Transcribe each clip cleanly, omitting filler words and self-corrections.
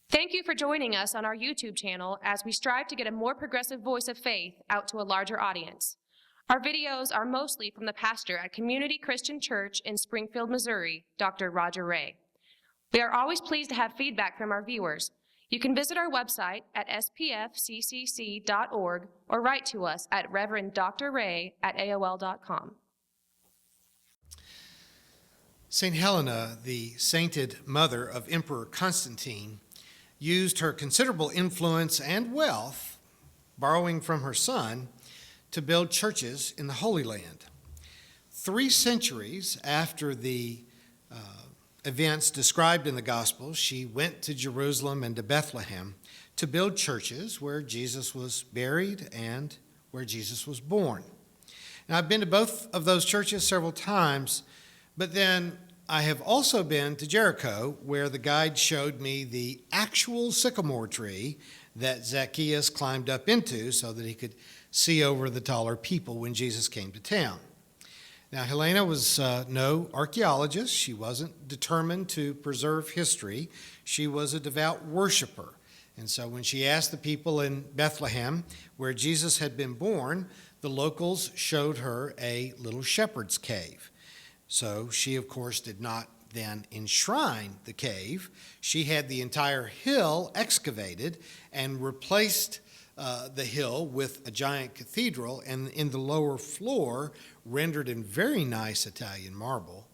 Thank you for joining us on our YouTube channel as we strive to get a more progressive voice of faith out to a larger audience. Our videos are mostly from the pastor at Community Christian Church in Springfield, Missouri, Dr. Roger Ray. We are always pleased to have feedback from our viewers. You can visit our website at spfccc.org or write to us at reverend.drray@aol.com. St. Helena, the sainted mother of Emperor Constantine, used her considerable influence and wealth, borrowing from her son, to build churches in the Holy Land. 3 centuries after the events described in the Gospels, she went to Jerusalem and to Bethlehem to build churches where Jesus was buried and where Jesus was born. Now, I've been to both of those churches several times, but then I have also been to Jericho, where the guide showed me the actual sycamore tree that Zacchaeus climbed up into so that he could see over the taller people when Jesus came to town. Now, Helena was no archaeologist. She wasn't determined to preserve history. She was a devout worshiper. And so when she asked the people in Bethlehem, where Jesus had been born, the locals showed her a little shepherd's cave. So she, of course, did not then enshrine the cave. She had the entire hill excavated and replaced the hill with a giant cathedral, and in the lower floor, rendered in very nice Italian marble,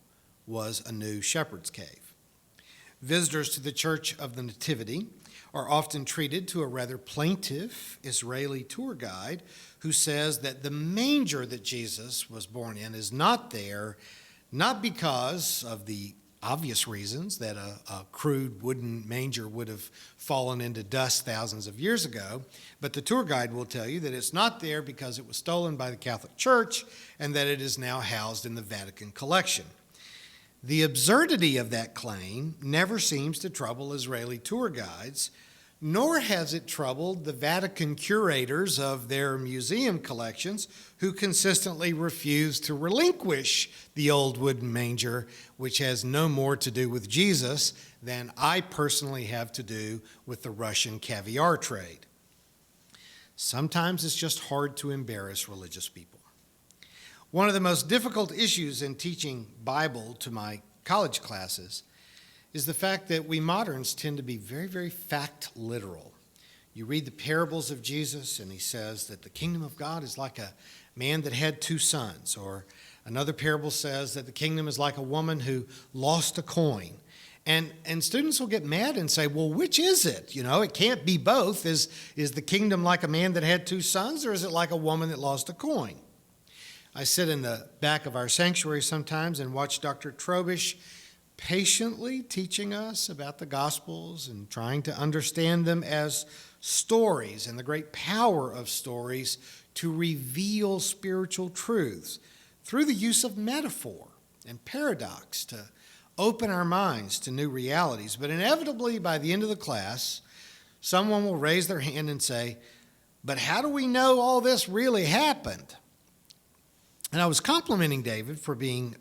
was a new shepherd's cave. Visitors to the Church of the Nativity are often treated to a rather plaintive Israeli tour guide who says that the manger that Jesus was born in is not there, not because of the obvious reasons that a crude wooden manger would have fallen into dust thousands of years ago, but the tour guide will tell you that it's not there because it was stolen by the Catholic Church and that it is now housed in the Vatican collection. The absurdity of that claim never seems to trouble Israeli tour guides, nor has it troubled the Vatican curators of their museum collections, who consistently refuse to relinquish the old wooden manger, which has no more to do with Jesus than I personally have to do with the Russian caviar trade. Sometimes it's just hard to embarrass religious people. One of the most difficult issues in teaching Bible to my college classes is the fact that we moderns tend to be very, very fact literal. You read the parables of Jesus, and he says that the kingdom of God is like a man that had 2 sons, or another parable says that the kingdom is like a woman who lost a coin. And students will get mad and say, well, which is it? You know, it can't be both. Is the kingdom like a man that had 2 sons, or is it like a woman that lost a coin? I sit in the back of our sanctuary sometimes and watch Dr. Trobish patiently teaching us about the Gospels and trying to understand them as stories and the great power of stories to reveal spiritual truths through the use of metaphor and paradox to open our minds to new realities. But inevitably, by the end of the class, someone will raise their hand and say, but how do we know all this really happened? And I was complimenting David for being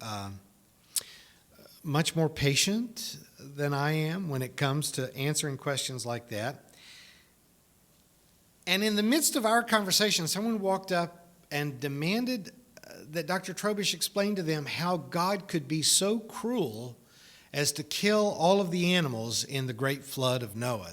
much more patient than I am when it comes to answering questions like that. And in the midst of our conversation, someone walked up and demanded that Dr. Trobish explain to them how God could be so cruel as to kill all of the animals in the great flood of Noah,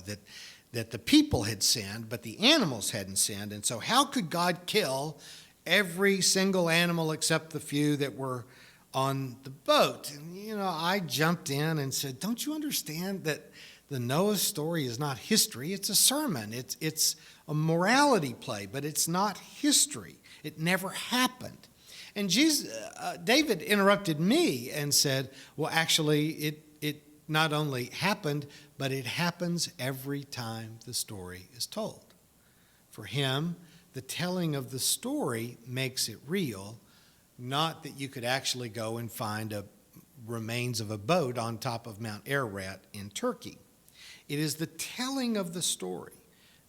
that the people had sinned, but the animals hadn't sinned. And so how could God kill every single animal except the few that were on the boat? And, I jumped in and said, don't you understand that the Noah story is not history? It's a sermon. It's a morality play, but it's not history. It never happened. And David interrupted me and said, well, actually, it not only happened, but it happens every time the story is told. For him, the telling of the story makes it real, not that you could actually go and find remains of a boat on top of Mount Ararat in Turkey. It is the telling of the story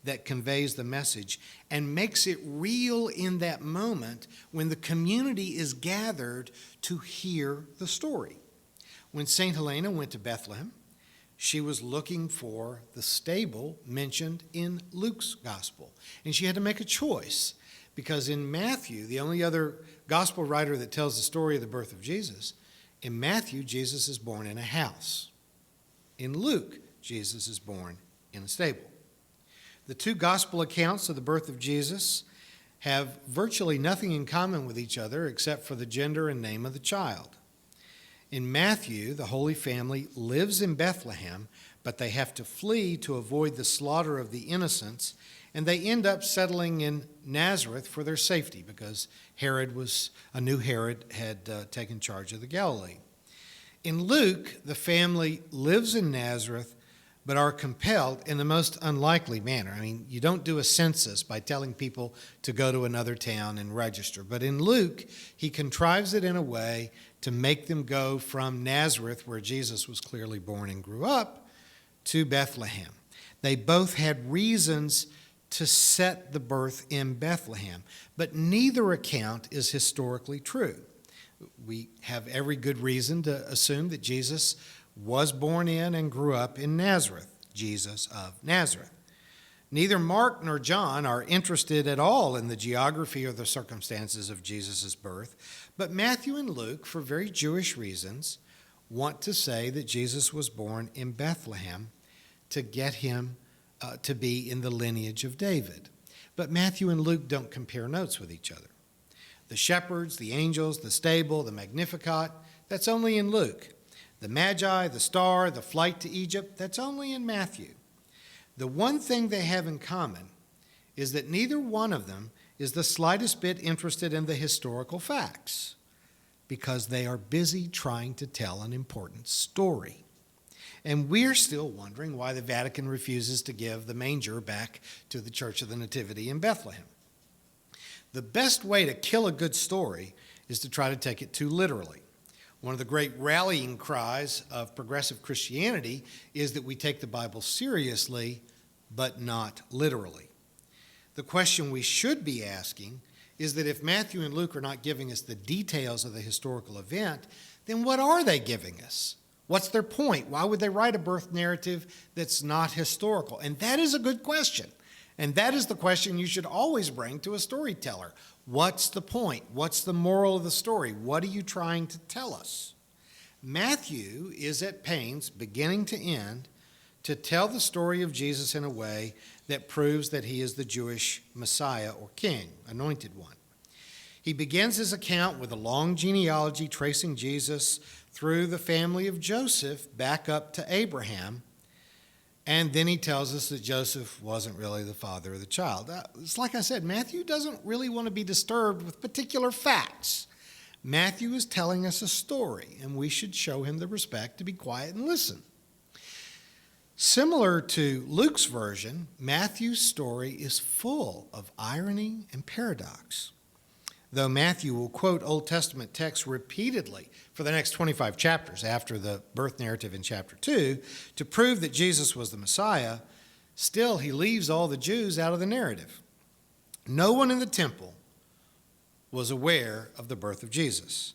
that conveys the message and makes it real in that moment when the community is gathered to hear the story. When St. Helena went to Bethlehem, she was looking for the stable mentioned in Luke's gospel. And she had to make a choice, because in Matthew, the only other gospel writer that tells the story of the birth of Jesus, in Matthew, Jesus is born in a house. In Luke, Jesus is born in a stable. The two gospel accounts of the birth of Jesus have virtually nothing in common with each other except for the gender and name of the child. In Matthew, the Holy Family lives in Bethlehem, but they have to flee to avoid the slaughter of the innocents, and they end up settling in Nazareth for their safety because a new Herod had taken charge of the Galilee. In Luke, the family lives in Nazareth, but are compelled in the most unlikely manner. I mean, you don't do a census by telling people to go to another town and register. But in Luke, he contrives it in a way to make them go from Nazareth, where Jesus was clearly born and grew up, to Bethlehem. They both had reasons to set the birth in Bethlehem, but neither account is historically true. We have every good reason to assume that Jesus was born in and grew up in Nazareth, Jesus of Nazareth. Neither Mark nor John are interested at all in the geography or the circumstances of Jesus' birth, but Matthew and Luke, for very Jewish reasons, want to say that Jesus was born in Bethlehem to get him to be in the lineage of David. But Matthew and Luke don't compare notes with each other. The shepherds, the angels, the stable, the Magnificat, that's only in Luke. The Magi, the star, the flight to Egypt, that's only in Matthew. The one thing they have in common is that neither one of them is the slightest bit interested in the historical facts, because they are busy trying to tell an important story. And we're still wondering why the Vatican refuses to give the manger back to the Church of the Nativity in Bethlehem. The best way to kill a good story is to try to take it too literally. One of the great rallying cries of progressive Christianity is that we take the Bible seriously, but not literally. The question we should be asking is that if Matthew and Luke are not giving us the details of the historical event, then what are they giving us? What's their point? Why would they write a birth narrative that's not historical? And that is a good question. And that is the question you should always bring to a storyteller. What's the point? What's the moral of the story? What are you trying to tell us? Matthew is at pains, beginning to end, to tell the story of Jesus in a way that proves that he is the Jewish Messiah or King, anointed one. He begins his account with a long genealogy tracing Jesus through the family of Joseph back up to Abraham. And then he tells us that Joseph wasn't really the father of the child. It's like I said, Matthew doesn't really want to be disturbed with particular facts. Matthew is telling us a story, and we should show him the respect to be quiet and listen. Similar to Luke's version, Matthew's story is full of irony and paradox. Though Matthew will quote Old Testament texts repeatedly for the next 25 chapters after the birth narrative in chapter 2 to prove that Jesus was the Messiah, still he leaves all the Jews out of the narrative. No one in the temple was aware of the birth of Jesus.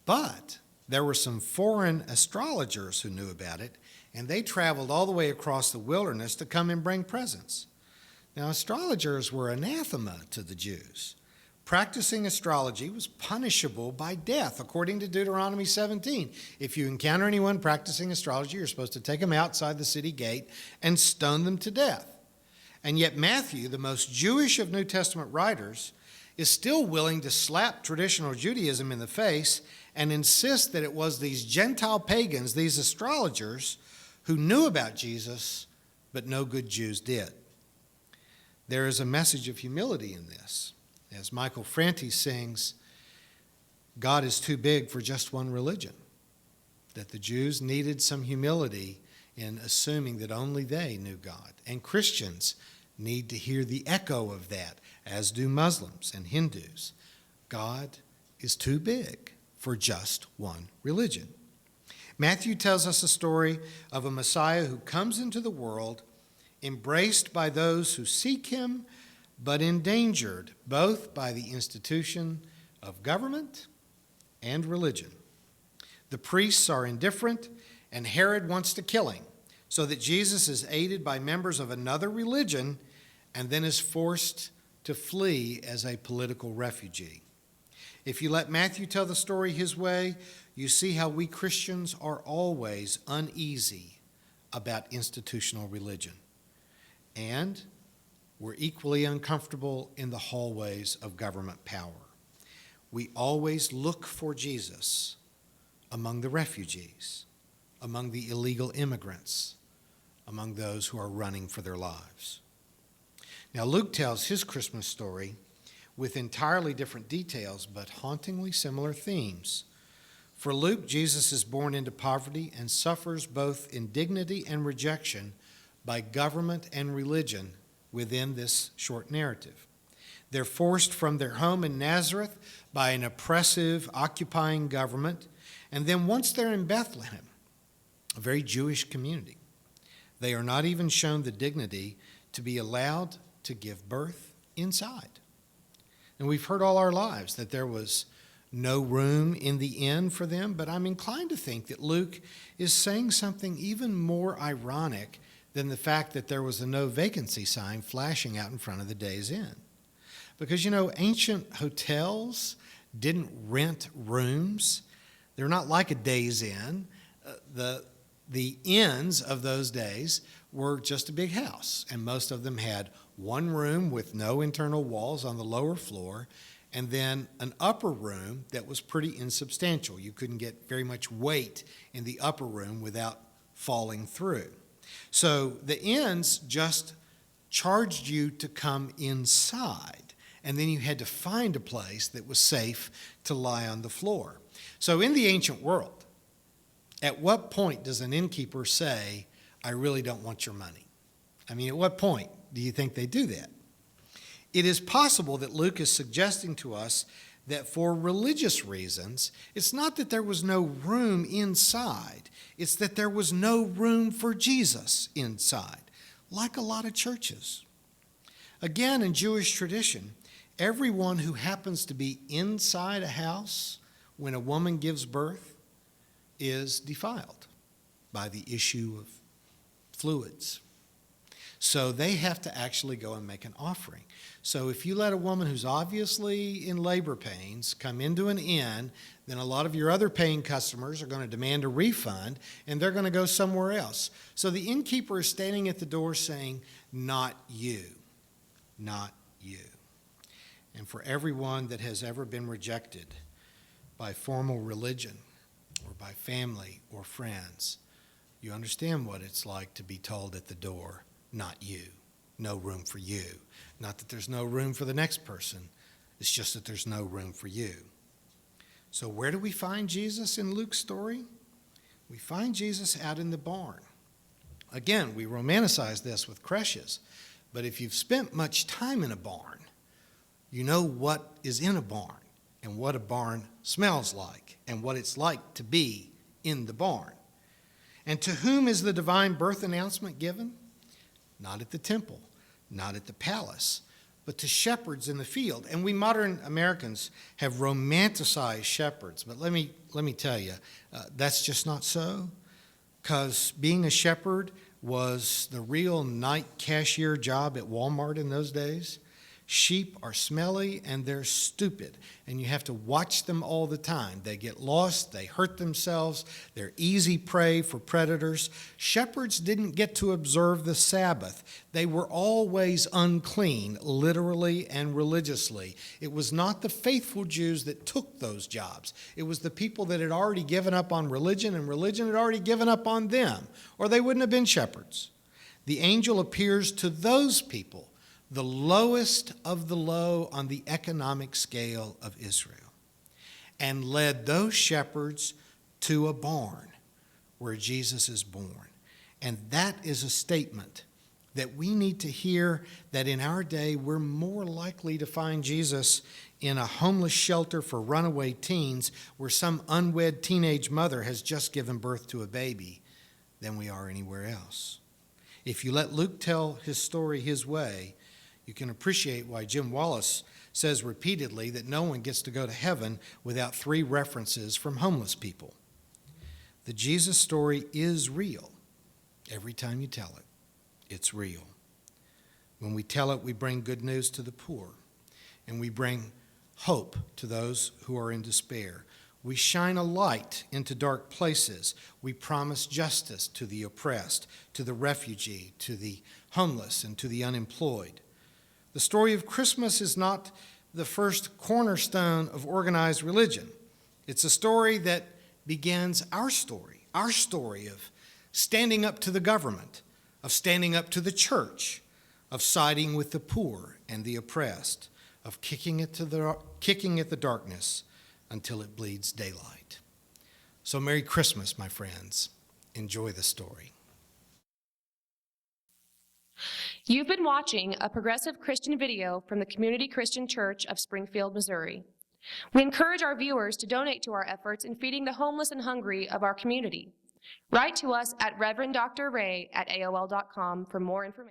But there were some foreign astrologers who knew about it, and they traveled all the way across the wilderness to come and bring presents. Now, astrologers were anathema to the Jews. Practicing astrology was punishable by death, according to Deuteronomy 17. If you encounter anyone practicing astrology, you're supposed to take them outside the city gate and stone them to death. And yet Matthew, the most Jewish of New Testament writers, is still willing to slap traditional Judaism in the face and insist that it was these Gentile pagans, these astrologers, who knew about Jesus, but no good Jews did. There is a message of humility in this. As Michael Franti sings, God is too big for just one religion. That the Jews needed some humility in assuming that only they knew God. And Christians need to hear the echo of that, as do Muslims and Hindus. God is too big for just one religion. Matthew tells us a story of a Messiah who comes into the world, embraced by those who seek him, but endangered both by the institution of government and religion. The priests are indifferent, and Herod wants to kill him, so that Jesus is aided by members of another religion and then is forced to flee as a political refugee. If you let Matthew tell the story his way, you see how we Christians are always uneasy about institutional religion. And we're equally uncomfortable in the hallways of government power. We always look for Jesus among the refugees, among the illegal immigrants, among those who are running for their lives. Now, Luke tells his Christmas story with entirely different details, but hauntingly similar themes. For Luke, Jesus is born into poverty and suffers both indignity and rejection by government and religion within this short narrative. They're forced from their home in Nazareth by an oppressive, occupying government, and then once they're in Bethlehem, a very Jewish community, they are not even shown the dignity to be allowed to give birth inside. And we've heard all our lives that there was no room in the inn for them, but I'm inclined to think that Luke is saying something even more ironic than the fact that there was a no vacancy sign flashing out in front of the Days Inn. Because, ancient hotels didn't rent rooms. They're not like a Days Inn. The inns of those days were just a big house, and most of them had one room with no internal walls on the lower floor, and then an upper room that was pretty insubstantial. You couldn't get very much weight in the upper room without falling through. So the inns just charged you to come inside, and then you had to find a place that was safe to lie on the floor. So in the ancient world, at what point does an innkeeper say, I really don't want your money? I mean, at what point do you think they do that? It is possible that Luke is suggesting to us that for religious reasons, it's not that there was no room inside, it's that there was no room for Jesus inside, like a lot of churches. Again, in Jewish tradition, everyone who happens to be inside a house when a woman gives birth is defiled by the issue of fluids. So they have to actually go and make an offering. So if you let a woman who's obviously in labor pains come into an inn, then a lot of your other paying customers are going to demand a refund, and they're going to go somewhere else. So the innkeeper is standing at the door saying, not you, not you. And for everyone that has ever been rejected by formal religion or by family or friends, you understand what it's like to be told at the door, not you, no room for you. Not that there's no room for the next person, it's just that there's no room for you. So where do we find Jesus in Luke's story? We find Jesus out in the barn. Again, we romanticize this with creches, but if you've spent much time in a barn, you know what is in a barn and what a barn smells like and what it's like to be in the barn. And to whom is the divine birth announcement given? Not at the temple, not at the palace, but to shepherds in the field. And we modern Americans have romanticized shepherds, but let me tell you, that's just not so, because being a shepherd was the real night cashier job at Walmart in those days. Sheep are smelly and they're stupid, and you have to watch them all the time. They get lost, they hurt themselves, they're easy prey for predators. Shepherds didn't get to observe the Sabbath. They were always unclean, literally and religiously. It was not the faithful Jews that took those jobs. It was the people that had already given up on religion, and religion had already given up on them, or they wouldn't have been shepherds. The angel appears to those people, the lowest of the low on the economic scale of Israel, and led those shepherds to a barn where Jesus is born. And that is a statement that we need to hear, that in our day we're more likely to find Jesus in a homeless shelter for runaway teens where some unwed teenage mother has just given birth to a baby than we are anywhere else. If you let Luke tell his story his way, you can appreciate why Jim Wallace says repeatedly that no one gets to go to heaven without 3 references from homeless people. The Jesus story is real. Every time you tell it, it's real. When we tell it, we bring good news to the poor, and we bring hope to those who are in despair. We shine a light into dark places. We promise justice to the oppressed, to the refugee, to the homeless, and to the unemployed. The story of Christmas is not the first cornerstone of organized religion. It's a story that begins our story of standing up to the government, of standing up to the church, of siding with the poor and the oppressed, of kicking at the darkness until it bleeds daylight. So Merry Christmas, my friends. Enjoy the story. You've been watching a progressive Christian video from the Community Christian Church of Springfield, Missouri. We encourage our viewers to donate to our efforts in feeding the homeless and hungry of our community. Write to us at Reverend Dr. Ray at AOL.com for more information.